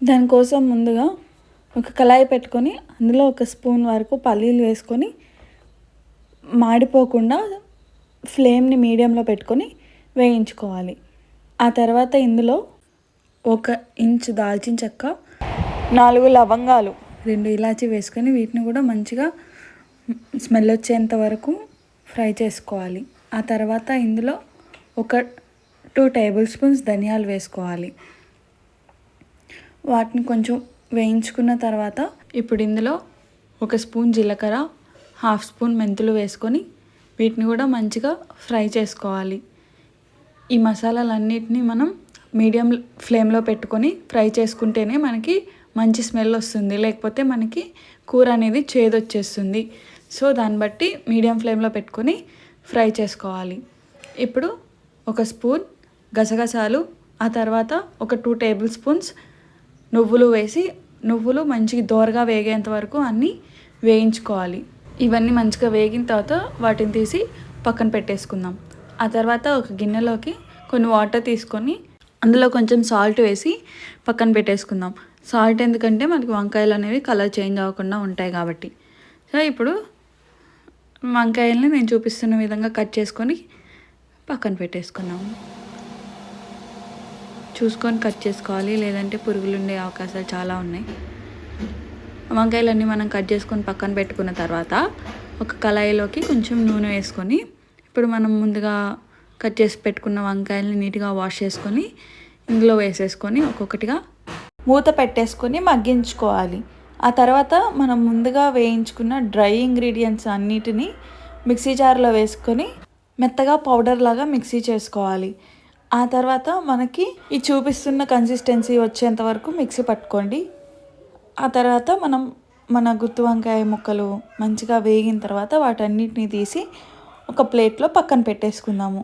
దానికోసం ముందుగా ఒక కళాయి పెట్టుకొని అందులో ఒక స్పూన్ వరకు పల్లీలు వేసుకొని మాడిపోకుండా ఫ్లేమ్ని మీడియంలో పెట్టుకొని వేయించుకోవాలి. ఆ తర్వాత ఇందులో 1 ఇంచు దాల్చిన చెక్క, 4 లవంగాలు, 2 ఇలాచీ వేసుకొని వీటిని కూడా మంచిగా స్మెల్ వచ్చేంత వరకు ఫ్రై చేసుకోవాలి. ఆ తర్వాత ఇందులో ఒక 2 టేబుల్ స్పూన్స్ ధనియాలు వేసుకోవాలి. వాటిని కొంచెం వేయించుకున్న తర్వాత ఇప్పుడు ఇందులో 1 స్పూన్ జీలకర్ర, 1/2 స్పూన్ మెంతులు వేసుకొని వీటిని కూడా మంచిగా ఫ్రై చేసుకోవాలి. ఈ మసాలాలన్నిటిని మనం మీడియం ఫ్లేమ్లో పెట్టుకొని ఫ్రై చేసుకుంటేనే మనకి మంచి స్మెల్ వస్తుంది, లేకపోతే మనకి కూర అనేది చేదొచ్చేస్తుంది. సో దాన్ని బట్టి మీడియం ఫ్లేమ్లో పెట్టుకొని ఫ్రై చేసుకోవాలి. ఇప్పుడు 1 స్పూన్ గసగసాలు, ఆ తర్వాత ఒక 2 టేబుల్ స్పూన్స్ నువ్వులు వేసి నువ్వులు మంచిగా దోరగా వేగేంత వరకు అన్నీ వేయించుకోవాలి. ఇవన్నీ మంచిగా వేగిన తర్వాత వాటిని తీసి పక్కన పెట్టేసుకుందాం. ఆ తర్వాత ఒక గిన్నెలోకి కొన్ని వాటర్ తీసుకొని అందులో కొంచెం సాల్ట్ వేసి పక్కన పెట్టేసుకుందాం. సాల్ట్ ఎందుకంటే మనకి వంకాయలు అనేవి కలర్ చేంజ్ అవ్వకుండా ఉంటాయి కాబట్టి. సో ఇప్పుడు వంకాయల్ని నేను చూపిస్తున్న విధంగా కట్ చేసుకొని పక్కన పెట్టేసుకున్నాము. చూసుకొని కట్ చేసుకోవాలి, లేదంటే పురుగులు ఉండే అవకాశాలు చాలా ఉన్నాయి. వంకాయలన్నీ మనం కట్ చేసుకొని పక్కన పెట్టుకున్న తర్వాత ఒక కళాయిలోకి కొంచెం నూనె వేసుకొని ఇప్పుడు మనం ముందుగా కట్ చేసి పెట్టుకున్న వంకాయలని నీట్గా వాష్ చేసుకొని ఇందులో వేసేసుకొని ఒక్కొక్కటిగా మూత పెట్టేసుకొని మగ్గించుకోవాలి. ఆ తర్వాత మనం ముందుగా వేయించుకున్న డ్రై ఇంగ్రీడియంట్స్ అన్నిటినీ మిక్సీ జార్లో వేసుకొని మెత్తగా పౌడర్ లాగా మిక్సీ చేసుకోవాలి. ఆ తర్వాత మనకి ఈ చూపిస్తున్న కన్సిస్టెన్సీ వచ్చేంత వరకు మిక్సీ పట్టుకోండి. ఆ తర్వాత మన గుత్తి వంకాయ ముక్కలు మంచిగా వేగిన తర్వాత వాటన్నిటిని తీసి ఒక ప్లేట్లో పక్కన పెట్టేసుకుందాము.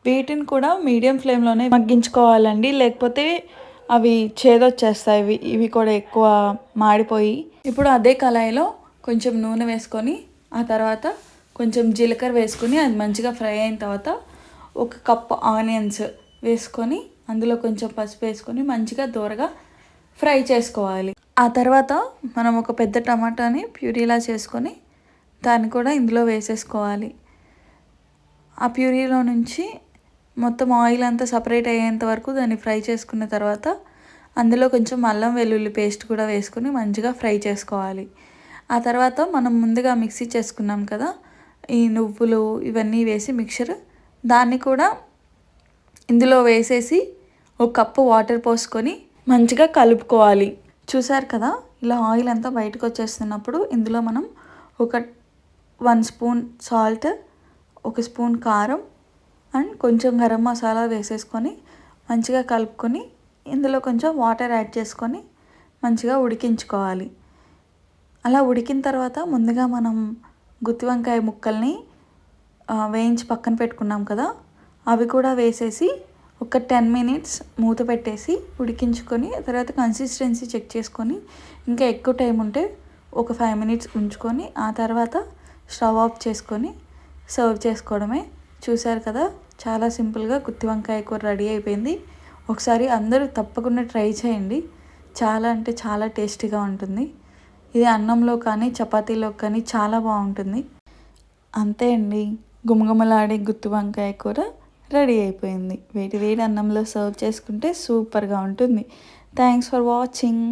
వీటిని కూడా మీడియం ఫ్లేమ్లోనే మగ్గించుకోవాలండి, లేకపోతే అవి చేదొచ్చేస్తాయి, ఇవి కూడా ఎక్కువ మాడిపోయి. ఇప్పుడు అదే కళాయిలో కొంచెం నూనె వేసుకొని ఆ తర్వాత కొంచెం జీలకర్ర వేసుకొని అది మంచిగా ఫ్రై అయిన తర్వాత 1 కప్ ఆనియన్స్ వేసుకొని అందులో కొంచెం పసుపు వేసుకొని మంచిగా దోరగా ఫ్రై చేసుకోవాలి. ఆ తర్వాత మనం ఒక పెద్ద టమాటాని ప్యూరీలా చేసుకొని దాన్ని కూడా ఇందులో వేసేసుకోవాలి. ఆ ప్యూరీలో నుంచి మొత్తం ఆయిల్ అంతా సపరేట్ అయ్యేంత వరకు దాన్ని ఫ్రై చేసుకున్న తర్వాత అందులో కొంచెం అల్లం వెల్లుల్లి పేస్ట్ కూడా వేసుకొని మంచిగా ఫ్రై చేసుకోవాలి. ఆ తర్వాత మనం ముందుగా మిక్సీ చేసుకున్నాం కదా ఈ నువ్వులు ఇవన్నీ వేసి మిక్చర్, దాన్ని కూడా ఇందులో వేసేసి 1 కప్పు వాటర్ పోసుకొని మంచిగా కలుపుకోవాలి. చూసారు కదా, ఇలా ఆయిల్ అంతా బయటకు వచ్చేస్తున్నప్పుడు ఇందులో మనం 1 స్పూన్ సాల్ట్, 1 స్పూన్ కారం అండ్ కొంచెం గరం మసాలా వేసేసుకొని మంచిగా కలుపుకొని ఇందులో కొంచెం వాటర్ యాడ్ చేసుకొని మంచిగా ఉడికించుకోవాలి. అలా ఉడికిన తర్వాత ముందుగా మనం గుత్తి వంకాయ ముక్కల్ని వేయించి పక్కన పెట్టుకున్నాం కదా, అవి కూడా వేసేసి ఒక 10 మినిట్స్ మూత పెట్టేసి ఉడికించుకొని తర్వాత కన్సిస్టెన్సీ చెక్ చేసుకొని ఇంకా ఎక్కువ టైం ఉంటే ఒక 5 మినిట్స్ ఉంచుకొని ఆ తర్వాత స్టవ్ ఆఫ్ చేసుకొని సర్వ్ చేసుకోవడమే. చూసారు కదా, చాలా సింపుల్గా గుత్తి వంకాయ కూర రెడీ అయిపోయింది. ఒకసారి అందరూ తప్పకుండా ట్రై చేయండి, చాలా అంటే చాలా టేస్టీగా ఉంటుంది. ఇది అన్నంలో కానీ చపాతీలో కానీ చాలా బాగుంటుంది. అంతే అండి, గుమగుమలాడే గుత్తి వంకాయ కూర రెడీ అయిపోయింది. వేడి వేడి అన్నంలో సర్వ్ చేసుకుంటే సూపర్గా ఉంటుంది. Thanks for watching.